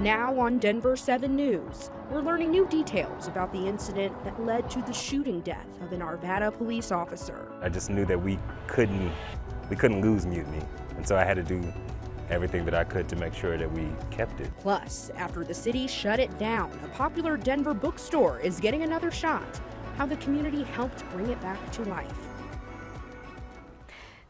Now on Denver 7 News, we're learning new details about the incident that led to the shooting death of an Arvada police officer. I just knew that we couldn't lose Mutiny, and so I had to do everything that I could to make sure that we kept it. Plus, after the city shut it down, a popular Denver bookstore is getting another shot. How the community helped bring it back to life.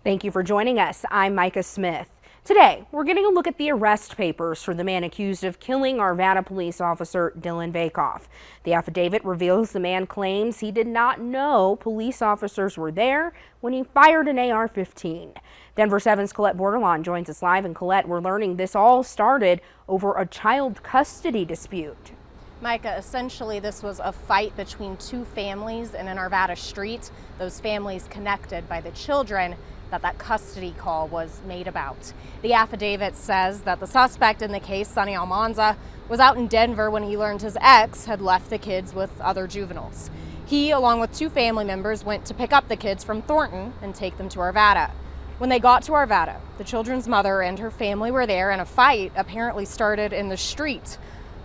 Thank you for joining us. I'm Micah Smith. Today, we're getting a look at the arrest papers for the man accused of killing Arvada police officer Dylan Vakoff. The affidavit reveals the man claims he did not know police officers were there when he fired an AR-15. Denver 7's Colette Bordelon joins us live. And Colette, we're learning this all started over a child custody dispute. Micah, essentially this was a fight between two families in an Arvada street. Those families connected by the children that custody call was made about. The affidavit says that the suspect in the case, Sonny Almanza, was out in Denver when he learned his ex had left the kids with other juveniles. He, along with two family members, went to pick up the kids from Thornton and take them to Arvada. When they got to Arvada, the children's mother and her family were there, and a fight apparently started in the street.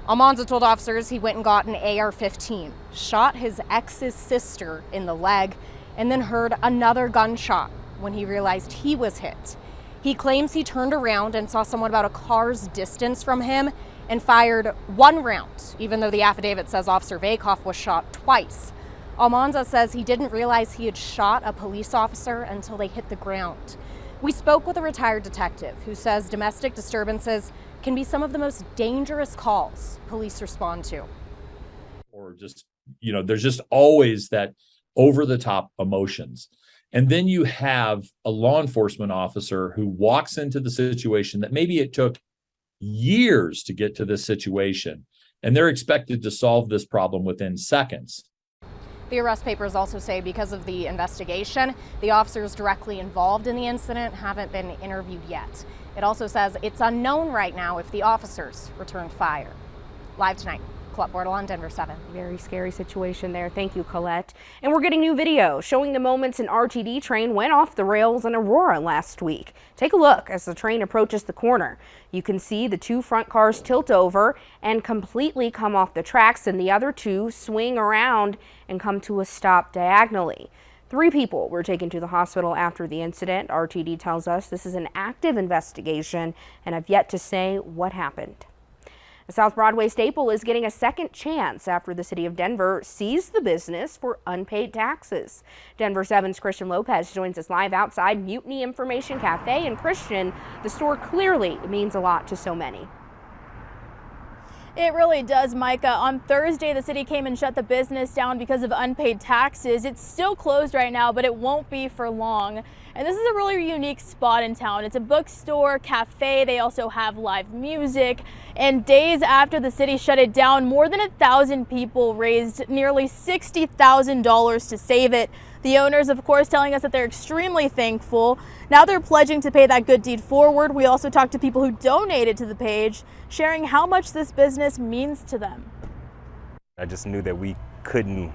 Almanza told officers he went and got an AR-15, shot his ex's sister in the leg, and then heard another gunshot when he realized he was hit. He claims he turned around and saw someone about a car's distance from him and fired one round, even though the affidavit says Officer Vakoff was shot twice. Almanza says he didn't realize he had shot a police officer until they hit the ground. We spoke with a retired detective who says domestic disturbances can be some of the most dangerous calls police respond to. Or just, there's just always that over-the-top emotions. And then you have a law enforcement officer who walks into the situation that maybe it took years to get to this situation, and they're expected to solve this problem within seconds. The arrest papers also say because of the investigation, the officers directly involved in the incident haven't been interviewed yet. It also says it's unknown right now if the officers returned fire. Live tonight, Colette Bordelon, Denver 7. Very scary situation there. Thank you, Colette. And we're getting new video showing the moments an RTD train went off the rails in Aurora last week. Take a look as the train approaches the corner. You can see the two front cars tilt over and completely come off the tracks, and the other two swing around and come to a stop diagonally. 3 people were taken to the hospital after the incident. RTD tells us this is an active investigation and have yet to say what happened. The South Broadway staple is getting a second chance after the city of Denver seized the business for unpaid taxes. Denver 7's Christian Lopez joins us live outside Mutiny Information Cafe. And Christian, the store clearly means a lot to so many. It really does, Micah. On Thursday, the city came and shut the business down because of unpaid taxes. It's still closed right now, but it won't be for long. And this is a really unique spot in town. It's a bookstore, cafe. They also have live music. And days after the city shut it down, more than 1,000 people raised nearly $60,000 to save it. The owners, of course, telling us that they're extremely thankful. Now they're pledging to pay that good deed forward. We also talked to people who donated to the page, sharing how much this business means to them. I just knew that we couldn't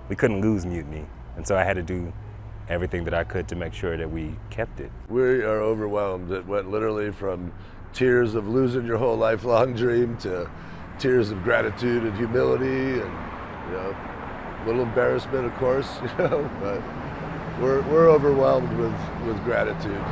lose Mutiny, and so I had to do everything that I could to make sure that we kept it. We are overwhelmed. It went literally from tears of losing your whole lifelong dream to tears of gratitude and humility, and a little embarrassment, of course, but we're overwhelmed with gratitude.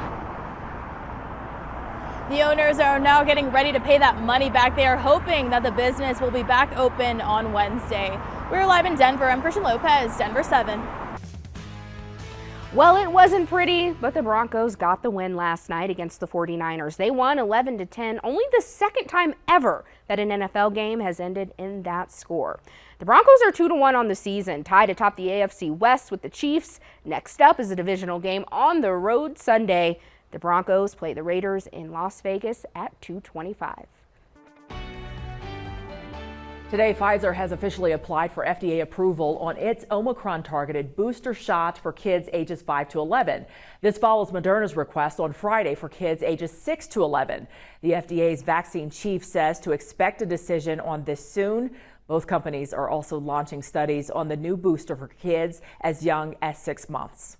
The owners are now getting ready to pay that money back. They are hoping that the business will be back open on Wednesday. We're live in Denver. I'm Christian Lopez, Denver 7. Well, it wasn't pretty, but the Broncos got the win last night against the 49ers. They won 11-10, only the second time ever that an NFL game has ended in that score. The Broncos are 2-1 on the season, tied atop the AFC West with the Chiefs. Next up is a divisional game on the road Sunday. The Broncos play the Raiders in Las Vegas at 2:25. Today, Pfizer has officially applied for FDA approval on its Omicron-targeted booster shot for kids ages 5 to 11. This follows Moderna's request on Friday for kids ages 6 to 11. The FDA's vaccine chief says to expect a decision on this soon. Both companies are also launching studies on the new booster for kids as young as 6 months.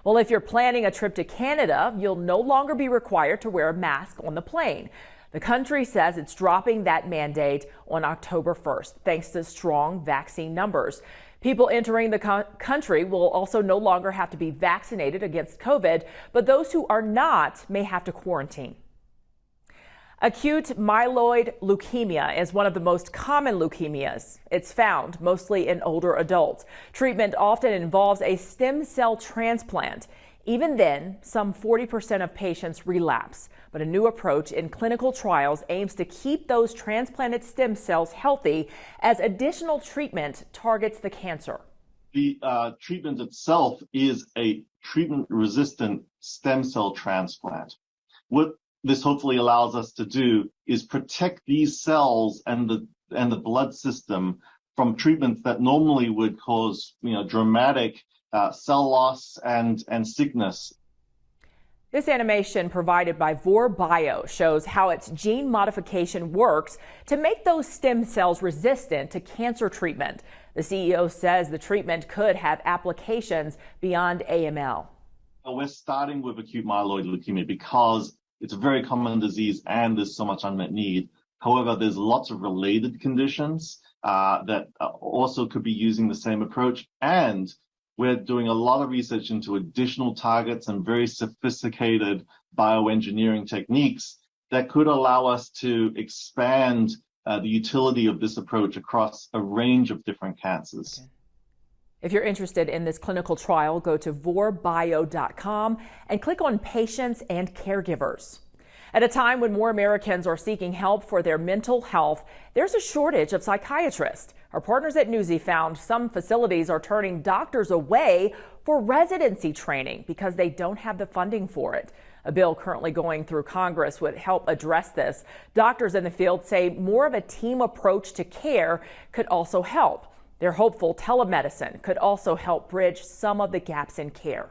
Well, if you're planning a trip to Canada, you'll no longer be required to wear a mask on the plane. The country says it's dropping that mandate on October 1st, thanks to strong vaccine numbers. People entering the country will also no longer have to be vaccinated against COVID, but those who are not may have to quarantine. Acute myeloid leukemia is one of the most common leukemias. It's found mostly in older adults. Treatment often involves a stem cell transplant. Even then, some 40% of patients relapse. But a new approach in clinical trials aims to keep those transplanted stem cells healthy as additional treatment targets the cancer. The treatment itself is a treatment-resistant stem cell transplant. What this hopefully allows us to do is protect these cells and the blood system from treatments that normally would cause dramatic cell loss and sickness. This animation provided by Vor Bio shows how its gene modification works to make those stem cells resistant to cancer treatment. The CEO says the treatment could have applications beyond AML. We're starting with acute myeloid leukemia because it's a very common disease and there's so much unmet need. However, there's lots of related conditions that also could be using the same approach. And we're doing a lot of research into additional targets and very sophisticated bioengineering techniques that could allow us to expand the utility of this approach across a range of different cancers. Okay. If you're interested in this clinical trial, go to vorbio.com and click on Patients and Caregivers. At a time when more Americans are seeking help for their mental health, there's a shortage of psychiatrists. Our partners at Newsy found some facilities are turning doctors away for residency training because they don't have the funding for it. A bill currently going through Congress would help address this. Doctors in the field say more of a team approach to care could also help. They're hopeful telemedicine could also help bridge some of the gaps in care.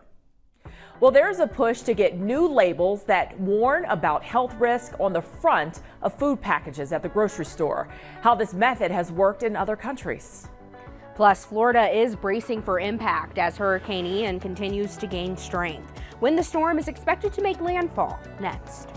Well, there's a push to get new labels that warn about health risk on the front of food packages at the grocery store. How this method has worked in other countries. Plus, Florida is bracing for impact as Hurricane Ian continues to gain strength. When the storm is expected to make landfall next.